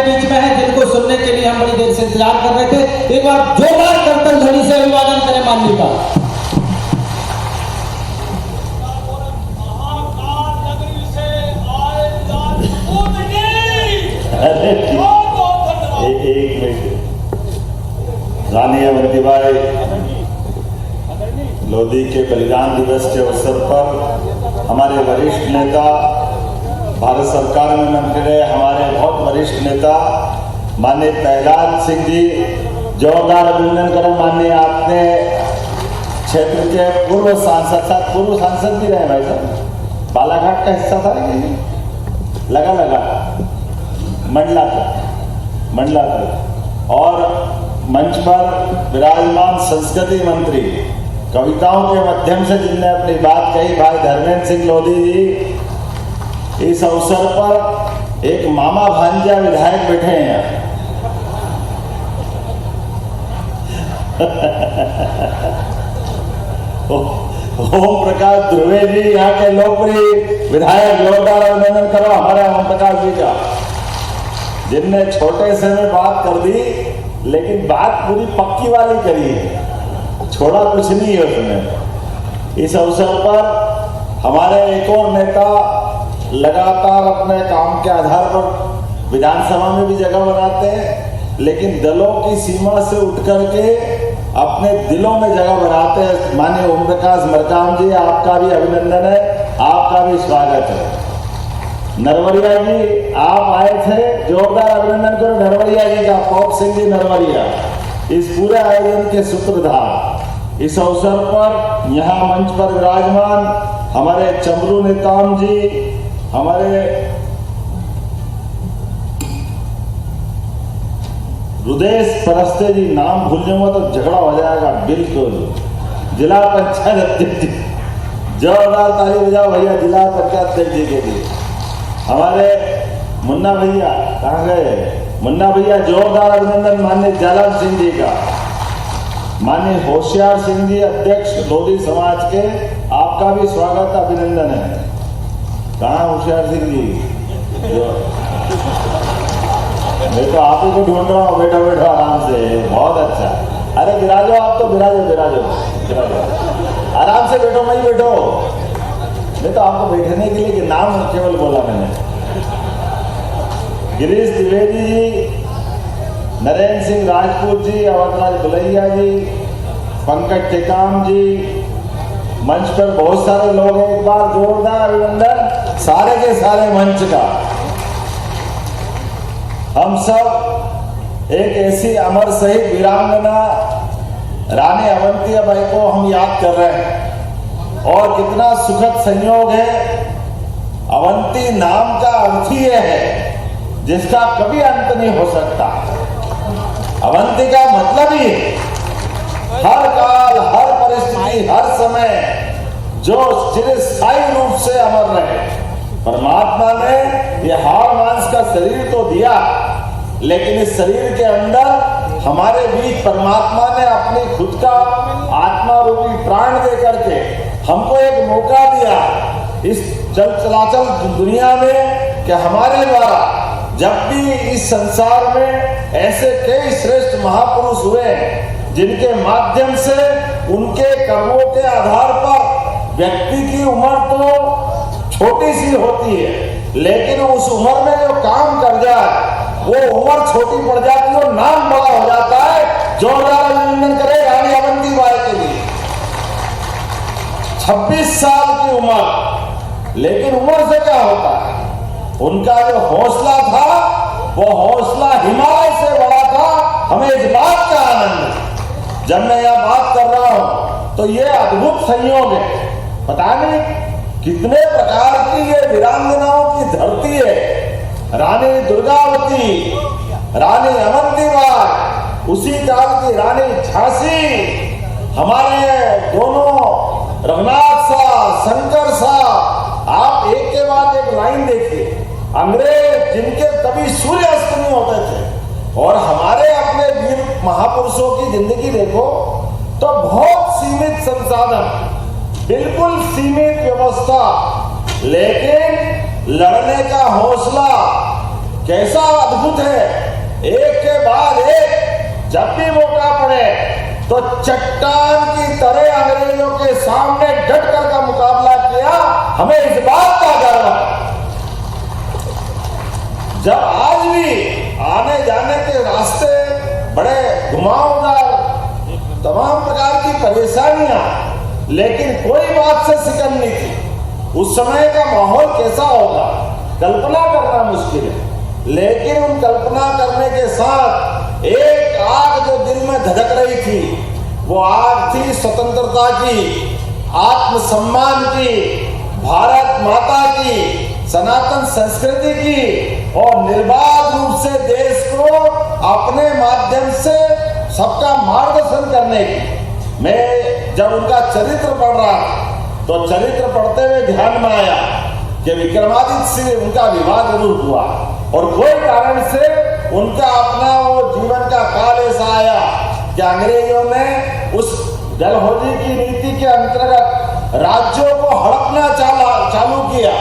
बीच में हैं जिनको सुनने के लिए हम बड़ी देर से इंतजार कर रहे थे। एक बार जोरदार कीर्तन ध्वनि से अभिवादन करें माननीय का। एक मिनट, रानी अवंतीबाई लोधी के बलिदान दिवस के अवसर पर हमारे वरिष्ठ नेता, भारत सरकार में मंत्री रहे हमारे बहुत वरिष्ठ नेता माननीय प्रहलाद सिंह जी, जोरदार अभिनंदन करें। माननीय आपने क्षेत्र के पूर्व सांसद भी रहे भाई साहब, बालाघाट का हिस्सा था कि लगा मंडला था। और मंच पर विराजमान संस्कृति मंत्री, कविताओं के माध्यम से जिनने अपनी बात कही, भाई धर्मेंद्र सिंह लोधी जी, इस अवसर पर एक मामा भांजा विधायक बैठे हैं ओम प्रकाश ध्रुवे जी, यहाँ के लोकप्रिय विधायक, जोरदार अभिनंदन करो हमारे ओम प्रकाश जी का, जिनने छोटे से में बात कर दी लेकिन बात पूरी पक्की वाली करी है, छोड़ा कुछ नहीं है उसमें। इस अवसर पर हमारे एक और नेता लगातार अपने काम के आधार पर विधानसभा में भी जगह बनाते हैं, लेकिन दलों की सीमा से उठ करके अपने दिलों में जगह बनाते हैं। माननीय ओम प्रकाश मरकाम जी, आपका भी अभिनंदन है, आपका भी स्वागत है। नरवरिया जी आप आए थे, जोरदार अभिनंदन करो नरवरिया जी का, पौप सिंह जी नरवरिया, इस पूरे आयोजन के सूत्रधार। इस अवसर पर यहाँ मंच पर विराजमान हमारे चमरू नेताम जी, हमारे रुदेश परस्ते जी, नाम भूल जाऊंगा तो झगड़ा हो जाएगा बिल्कुल, जिला पंचायत अध्यक्ष, जोरदार ताली बजाओ भैया जिला पंचायत अध्यक्ष जी के लिए। हमारे मुन्ना भैया कहाँ गए, मुन्ना भैया जोरदार अभिनंदन माननीय जालम सिंह जी का। माननीय होशियार सिंह जी अध्यक्ष लोधी समाज के, आपका भी स्वागत अभिनंदन है। कहाँ होशियार सिंह जी, मैं तो आप ही को ढूंढ रहा हूँ, बैठो बैठो आराम से, बहुत अच्छा। अरे विराजो, आप तो विराजो आराम से बैठो, मैं बैठो, मैं तो आपको बैठने के लिए नाम केवल बोला मैंने। गिरीश द्विवेदी जी, नरेंद्र सिंह राजपूत जी, अवधराज बुलैया जी, पंकज टेकाम जी, मंच पर बहुत सारे लोग हैं, एक बार जोरदार अभिनंदन सारे के सारे मंच का। हम सब एक ऐसी अमर शहीद वीरांगना रानी अवंतीबाई को हम याद कर रहे हैं, और कितना सुखद संयोग है। अवंती नाम का अर्थ ही है जिसका कभी अंत नहीं हो सकता। अवंती का मतलब ही हर काल, हर परिस्थिति, हर समय जो चिरस्थायी रूप से अमर रहे। परमात्मा ने यह हाड़ मांस का शरीर तो दिया, लेकिन इस शरीर के अंदर हमारे बीच परमात्मा ने अपनी खुद का आत्मा रूपी प्राण दे करके हमको एक मौका दिया इस चलाचल दुनिया में कि हमारे द्वारा जब भी इस संसार में ऐसे कई श्रेष्ठ महापुरुष हुए जिनके माध्यम से उनके कर्मों के आधार पर व्यक्ति की उम्र तो छोटी सी होती है, लेकिन उस उम्र में जो काम कर जाए वो उम्र छोटी पड़ जाती है और नाम बड़ा हो जाता है। जोरदार अभिनंदन करें रानी अवंतीबाई के लिए। 26 साल की उम्र, लेकिन उम्र से क्या होता है, उनका जो हौसला था वो हौसला हिमालय से बड़ा था। हमें इस बात का आनंद है। जब मैं यह बात कर रहा हूं तो ये अद्भुत संयोग है, पता नहीं कितने प्रकार की ये वीरांगनाओं की धरती है। रानी दुर्गावती, रानी अवंतीबाई, उसी काल की रानी झांसी, हमारे दोनों रघुनाथ साहब, शंकर साहब। आप एक के बाद एक लाइन देखिए, अंग्रेज जिनके कभी सूर्य अस्त नहीं होते थे, और हमारे अपने वीर महापुरुषों की जिंदगी देखो तो बहुत सीमित संसाधन, बिल्कुल सीमित व्यवस्था, लेकिन लड़ने का हौसला, कैसा अद्भुत है, एक के बाद एक जब भी मौका पड़े तो चट्टान की तरह अंग्रेजों के सामने डटकर का मुकाबला किया। हमें इस बात का गर्व है। जब आज भी आने जाने के रास्ते बड़े घुमावदार, तमाम प्रकार की परेशानियां, लेकिन कोई बात से सिकन नहीं थी। उस समय का माहौल कैसा होगा कल्पना करना मुश्किल है, लेकिन उन कल्पना करने के साथ एक आग जो दिल में धधक रही थी, वो आग थी स्वतंत्रता की, आत्मसम्मान की, भारत माता की, सनातन संस्कृति की, और निर्बाध रूप से देश को अपने माध्यम से सबका मार्गदर्शन करने की। मैं जब उनका चरित्र पढ़ रहा था तो चरित्र पढ़ते हुए ध्यान में आया कि विक्रमादित्य से उनका विवाह जरूर हुआ और कोई कारण से उनका अपना वो जीवन का काल ऐसा आया कि अंग्रेजों ने उस डलहौजी की नीति के अंतर्गत राज्यों को हड़पना चालू किया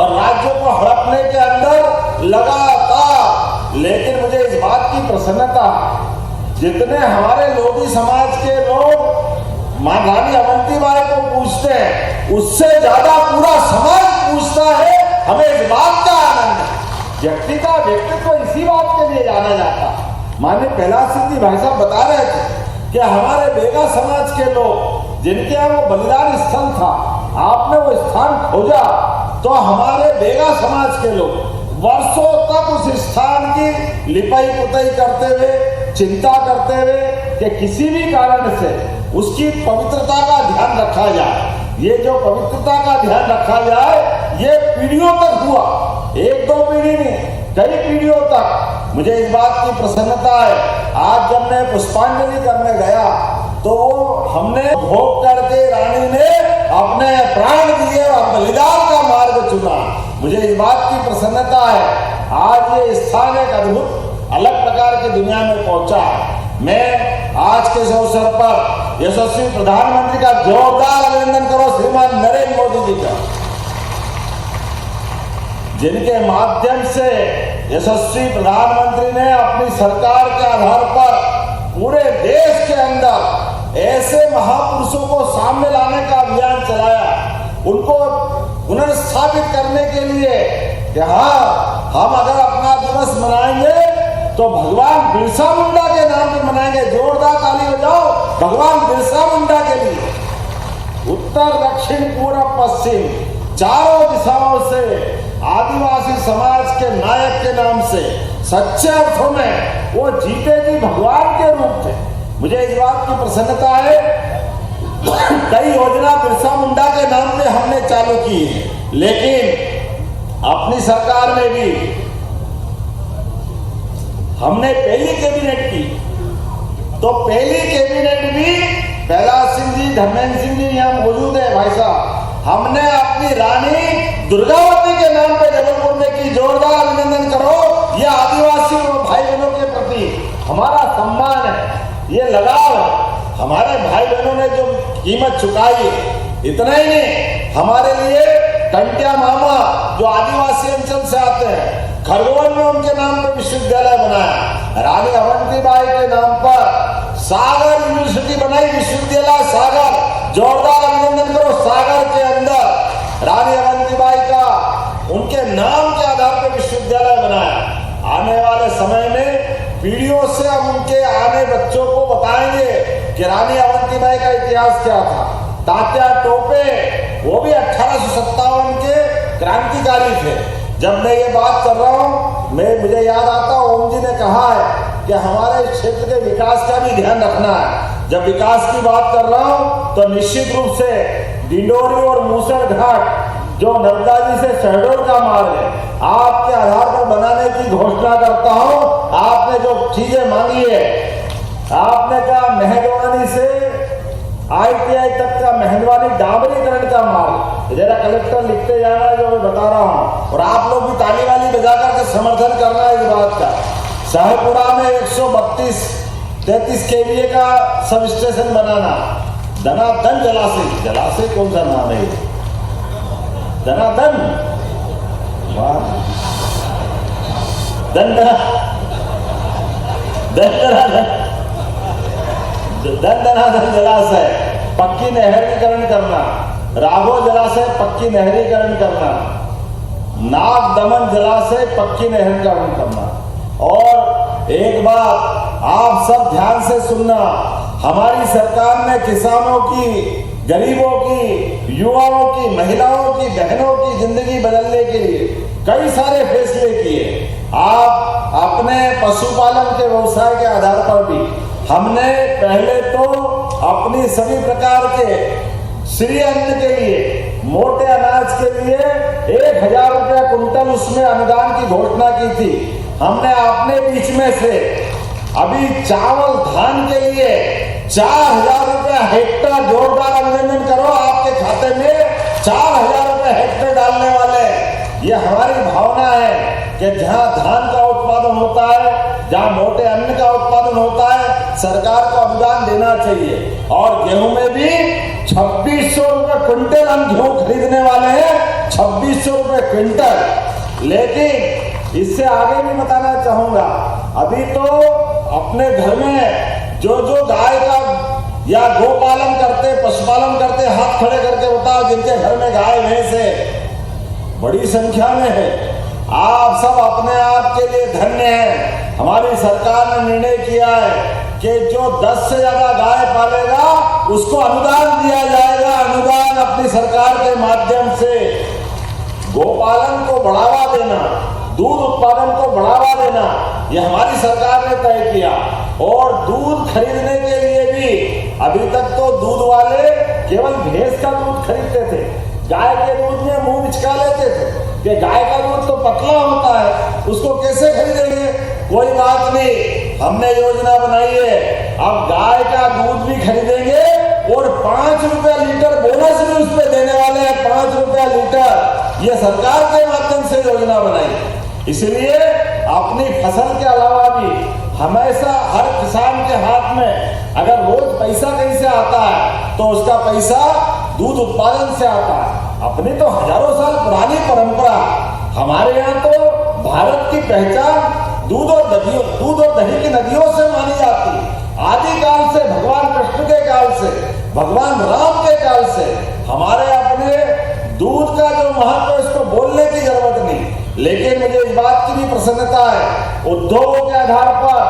और राज्यों को हड़पने के अंदर लगातार। लेकिन मुझे इस बात की प्रसन्नता, जितने हमारे लोधी समाज के लोग मां रानी अवंतीबाई को पूछते हैं, उससे ज्यादा पूरा समाज पूछता है। हमें इस बात का आनंद है। व्यक्ति का व्यक्तित्व इसी बात के लिए जाना जाता। माननीय प्रहलाद सिंह जी भाई साहब बता रहे थे कि हमारे बेगा समाज के लोग जिनके यहाँ वो बलिदान स्थल था, आपने वो स्थान खोजा तो हमारे बेगा समाज के लोग वर्षों तक उस स्थान की लिपाई पुताई करते हुए, चिंता करते हुए कि किसी भी कारण से उसकी पवित्रता का ध्यान रखा जाए। ये जो पवित्रता का ध्यान रखा जाए, ये पीढ़ियों तक हुआ, एक दो पीढ़ी नहीं, कई पीढ़ियों तक। मुझे इस बात की प्रसन्नता है। आज जब मैं पुष्पांजलि करने गया तो हमने भोग करके रानी ने अपने प्राण दिए और बलिदान का मार्ग चुना। मुझे इस बात की प्रसन्नता है। आज ये स्थान एक अद्भुत अलग प्रकार की दुनिया में पहुंचा। मैं आज के इस अवसर पर यशस्वी प्रधानमंत्री का जोरदार अभिनंदन करो श्रीमान नरेंद्र मोदी जी का, जिनके माध्यम से यशस्वी प्रधानमंत्री ने अपनी सरकार के आधार पर पूरे देश के अंदर ऐसे महापुरुषों को सामने लाने का अभियान चलाया, उनको पुनर्स्थापित करने के लिए कि हाँ, हम अगर अपना दिवस मनाएंगे तो भगवान बिरसा मुंडा के नाम पे मनाएंगे। जोरदार ताली बजाओ भगवान बिरसा मुंडा के लिए। उत्तर दक्षिण पूर्व पश्चिम चारों दिशाओं से आदिवासी समाज के नायक के नाम से सच्चे अर्थों में वो जीते जी भगवान के रूप थे। मुझे इस बात की प्रसन्नता है, कई योजना बिरसा मुंडा के नाम पे हमने चालू की है, लेकिन अपनी सरकार में भी हमने पहली कैबिनेट की तो पहली कैबिनेट भी प्रहलाद सिंह जी, धर्मेंद्र सिंह जी यहाँ मौजूद है भाई साहब, हमने अपनी रानी दुर्गावती के नाम पे जबलपुर में की। जोरदार अभिनंदन करो। ये आदिवासी भाई बहनों के प्रति हमारा सम्मान है, ये लगाव है। हमारे भाई बहनों ने जो कीमत चुकाई, इतना ही नहीं, हमारे लिए टंटिया मामा जो आदिवासी अंचल से आते हैं, खरगोन में उनके नाम पर विश्वविद्यालय बनाया। रानी अवंतीबाई के नाम पर सागर यूनिवर्सिटी बनाई, विश्वविद्यालय सागर। जोरदार अभिनंदन करो। सागर के अंदर रानी अवंतीबाई का उनके नाम के आधार पर विश्वविद्यालय बनाया। आने वाले समय में पीढ़ियों से हम उनके आने बच्चों को बताएंगे कि रानी अवंतीबाई का इतिहास क्या था। तात्या टोपे वो भी 1857 के क्रांतिकारी थे। जब मैं ये बात कर रहा हूँ, मुझे याद आता ओम जी ने कहा है कि हमारे क्षेत्र के विकास का भी ध्यान रखना है। जब विकास की बात कर रहा हूँ तो निश्चित रूप से डिंडोरी और मूसर घाट जो नर्मदा जी से शहडोल का मार्ग है, आपके आधार पर बनाने की घोषणा करता हूँ। आपने जो चीजें मांगी है, आपने कहा मेहंदवानी से ITI तक का मेहंदवानी डामरीकरण का मार्ग, जरा कलेक्टर लिखते जाना जो मैं बता रहा हूँ, और आप लोग भी ताली वाली बजा करके समर्थन करना है इस बात का। शाहपुरा में 132-33 kVA का सब स्टेशन बनाना। धनाधन जलाशय कौन सा नाम है? धनाधन दंडनाथन जलाशय पक्की नहरीकरण करना, राघो जलाशय पक्की नहरीकरण करना, नाग दमन जलाशय पक्की नहरीकरण करना। और एक बात आप सब ध्यान से सुनना, हमारी सरकार ने किसानों की, गरीबों की, युवाओं की, महिलाओं की, बहनों की जिंदगी बदलने के लिए कई सारे फैसले किए। आप अपने पशुपालन के व्यवसाय के आधार पर भी हमने पहले तो अपनी सभी प्रकार के श्री अन्न के लिए, मोटे अनाज के लिए 1000 रुपया कुंटल उसमें अनुदान की घोषणा की थी। हमने अपने बीच में से अभी चावल धान के लिए 4000 रुपया हेक्टेयर, जोरदार अभिनंदन करो, आपके खाते में 4000 रुपया हेक्टेयर डालने वाले। ये हमारी भावना है कि जहां धान का उत्पादन होता है, जहां मोटे अन्न का उत्पादन होता है, सरकार को अनुदान देना चाहिए। और गेहूं में भी 2600 रुपये क्विंटल हम गेहूं खरीदने वाले हैं, 2600 रुपये क्विंटल। लेकिन इससे आगे भी बताना चाहूंगा, अभी तो अपने घर में जो गाय का या गोपालन करते, पशुपालन करते, हाथ खड़े करके बताओ जिनके घर में गाय भैंस है, बड़ी संख्या में है। आप सब अपने आप के लिए धन्य हैं। हमारी सरकार ने निर्णय किया है कि जो 10 से ज्यादा गाय पालेगा उसको अनुदान दिया जाएगा। अनुदान अपनी सरकार के माध्यम से गोपालन को बढ़ावा देना, दूध उत्पादन को बढ़ावा देना, यह हमारी सरकार ने तय किया। और दूध खरीदने के लिए भी अभी तक तो दूध वाले केवल भैंस का दूध खरीदते थे, गाय के दूध में मुंह बिचका लेते थे कि गाय का दूध तो पतला होता है, उसको कैसे खरीदेंगे। कोई बात नहीं, हमने योजना बनाई है, अब गाय का दूध भी खरीदेंगे और 5 रुपया लीटर बोनस भी उस पर देने वाले हैं, 5 रुपया लीटर। ये सरकार के माध्यम से योजना बनाई। इसलिए अपनी फसल के अलावा भी हमेशा हर किसान के हाथ में अगर रोज पैसा कहीं से आता है तो उसका पैसा दूध उत्पादन से आता है। अपनी तो हजारों साल पुरानी परंपरा, हमारे यहाँ तो भारत की पहचान दूध और दही की नदियों से मानी जाती है। आदिकाल से, भगवान कृष्ण के काल से, भगवान राम के काल से हमारे अपने दूध का जो महत्व है इसको बोलने की जरूरत नहीं। लेकिन मुझे इस बात की भी प्रसन्नता है, उद्योगों के आधार पर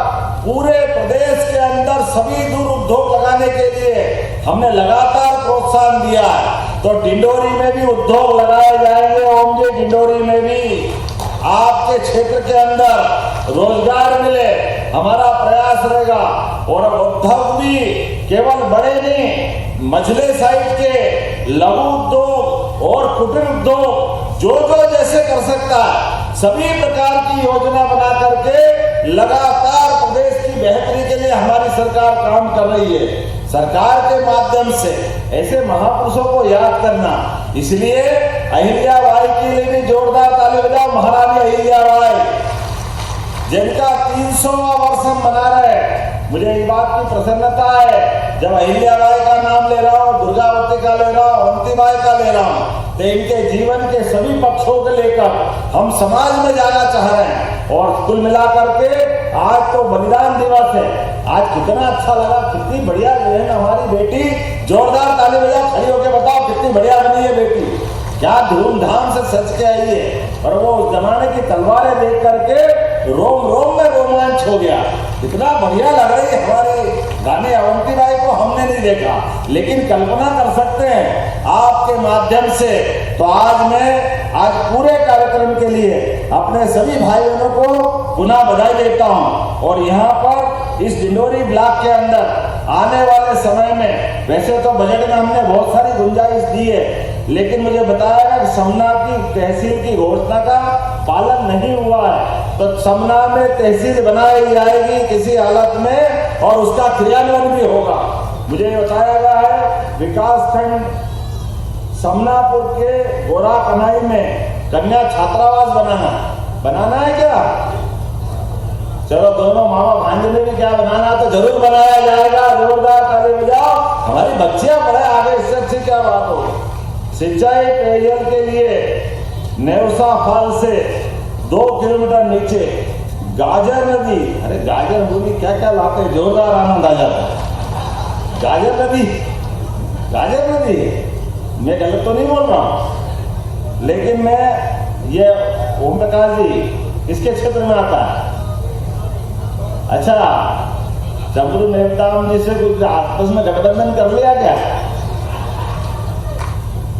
पूरे प्रदेश के अंदर सभी दूध उद्योग लगाने के लिए हमने लगातार प्रोत्साहन दिया है। तो डिंडोरी में भी उद्योग लगाए जाएंगे, होंगे डिंडोरी में भी। आपके क्षेत्र के अंदर रोजगार मिले, हमारा प्रयास रहेगा। और उद्योग भी केवल बड़े नहीं, मझले साइड के लघु उद्योग और कुटीर उद्योग जो जैसे कर सकता है, सभी प्रकार की योजना बना करके लगातार प्रदेश की बेहतरी के लिए हमारी सरकार काम कर रही है। सरकार के माध्यम से ऐसे महापुरुषों को याद करना, इसलिए अहिल्याबाई के लिए भी जोरदार ताली बजाओ। महारानी अहिल्याबाई जिनका 300वां वर्ष हम मना रहे हैं, मुझे इस बात की प्रसन्नता है। जब अहिल्याबाई का नाम ले रहा हूँ, दुर्गावती का ले रहा हूँ, अवंतीबाई का ले रहा हूँ, तो इनके जीवन के सभी पक्षों को लेकर हम समाज में जाना चाह रहे हैं। और कुल मिलाकर के आज तो बलिदान दिवस है। आज कितना अच्छा लगा, कितनी बढ़िया बहन हमारी बेटी, जोरदार ताली बजाओ, खड़ी होकर बताओ कितनी बढ़िया बनी है बेटी, क्या धूमधाम से सच के आई है। और वो उस जमाने की तलवारें देख करके रोम रोम में रोमांच हो गया, कितना बढ़िया लग रही है हमारे गाने। अवंतीबाई को हमने नहीं देखा, लेकिन कल्पना कर सकते हैं आपके माध्यम से। तो आज पूरे कार्यक्रम के लिए अपने सभी भाई बहनों को पुनः बधाई देता हूं। और यहाँ पर इस डिंडोरी ब्लॉक के अंदर आने वाले समय में, वैसे तो बजट में हमने बहुत सारी गुंजाइश दी है, लेकिन मुझे बताया गया कि समना की तहसील की घोषणा का पालन नहीं हुआ है, तो समना में तहसील बनाई जाएगी किसी हालत में और उसका क्रियान्वयन भी होगा। मुझे बताया गया है विकास खंड समनापुर के गोरा कनाई में कन्या छात्रावास बनाना है क्या? चलो दोनों मामा भांजे ने भी क्या बनाना तो जरूर बनाया जाएगा। जोरदार ताली बजाओ, हमारी बच्चियां पढ़े आगे, इससे अच्छी क्या बात होगी। सिंचाई पेयजल के लिए नेवसा फाल से 2 किलोमीटर नीचे गाजर नदी, अरे गाजर नदी क्या क्या लाते हैं, जोरदार आनंद आ जाता है। गाजर नदी, गाजर नदी, मैं गलत तो नहीं बोल रहा हूँ, लेकिन मैं ये ओम प्रकाश जी किसके क्षेत्र में आता है? अच्छा, चंद्र नेवताम जी से कुछ आपस में गठबंधन कर लिया क्या?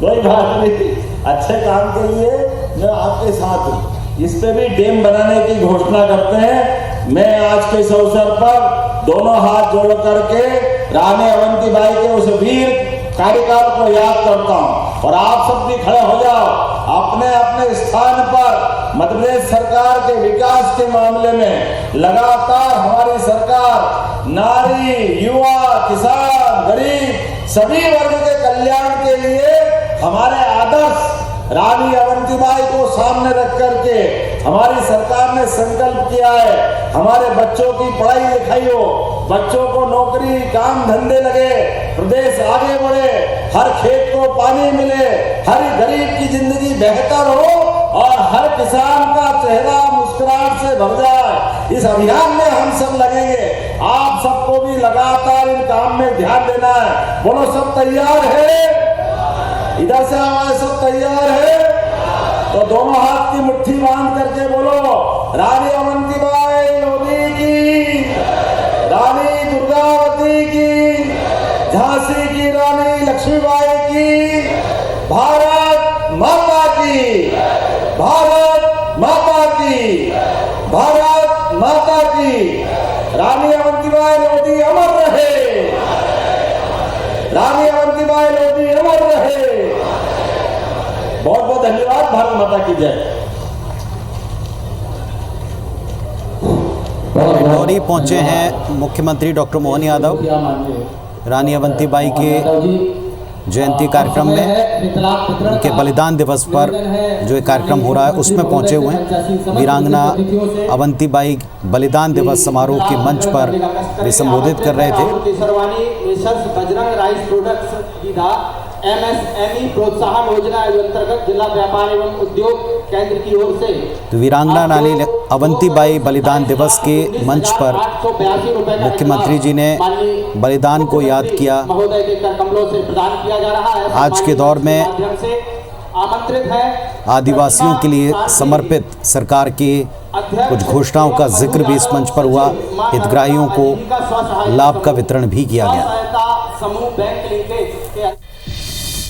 कोई बात नहीं, अच्छे काम के लिए मैं आपके साथ हूँ। इस पे भी डैम बनाने की घोषणा करते हैं। मैं आज के इस अवसर पर दोनों हाथ जोड़ करके रानी अवंतीबाई के उस वीर कार्यकाल को याद करता हूँ, और आप सब भी खड़े हो जाओ अपने अपने स्थान पर। मध्य प्रदेश सरकार के विकास के मामले में लगातार हमारी सरकार नारी, युवा, किसान, गरीब सभी वर्ग के कल्याण के लिए हमारे आदर्श रानी अवंतीबाई को सामने रख करके हमारी सरकार ने संकल्प किया है, हमारे बच्चों की पढ़ाई लिखाई हो, बच्चों को नौकरी काम धंधे लगे, प्रदेश आगे बढ़े, हर खेत को पानी मिले, हर गरीब की जिंदगी बेहतर हो और हर किसान का चेहरा मुस्कुराहट से भर जाए। इस अभियान में हम सब लगेंगे। आप सबको भी लगातार इन काम में ध्यान देना है। बोलो, सब तैयार है? इधर से हमारे सब तैयार है? तो दोनों हाथ की मुट्ठी बांध करके बोलो, रानी अवंतीबाई लोधी की, रानी दुर्गावती की, झांसी की रानी लक्ष्मीबाई की, भारत माता की, भारत माता की, भारत माता की। रानी अवंतीबाई लोधी अमर रहे, रानी अवंतीबाई लोधी अमर रहे। बहुत बहुत धन्यवाद। भारत माता की जय। डिंडौरी पहुंचे हैं मुख्यमंत्री डॉक्टर मोहन यादव रानी अवंतीबाई के जयंती कार्यक्रम में, उनके बलिदान दिवस पर जो एक कार्यक्रम हो रहा है उसमें पहुंचे हुए हैं। वीरांगना अवंतीबाई बलिदान दिवस समारोह के मंच पर वे संबोधित कर रहे थे। बजरंग राइस प्रोडक्ट्स MSME प्रोत्साहन योजना के अंतर्गत जिला व्यापार एवं उद्योग केंद्र की ओर से तो वीरांगना रानी अवंतीबाई बलिदान दिवस के मंच पर मुख्यमंत्री जी ने बलिदान को याद किया। महोदय के कर कमलों से प्रदान किया जा रहा है। आज के दौर में आमंत्रित है आदिवासियों के लिए समर्पित सरकार की कुछ घोषणाओं का जिक्र भी इस मंच पर हुआ। हितग्राहियों को लाभ का वितरण भी किया गया। समूह बैंक लिंकेज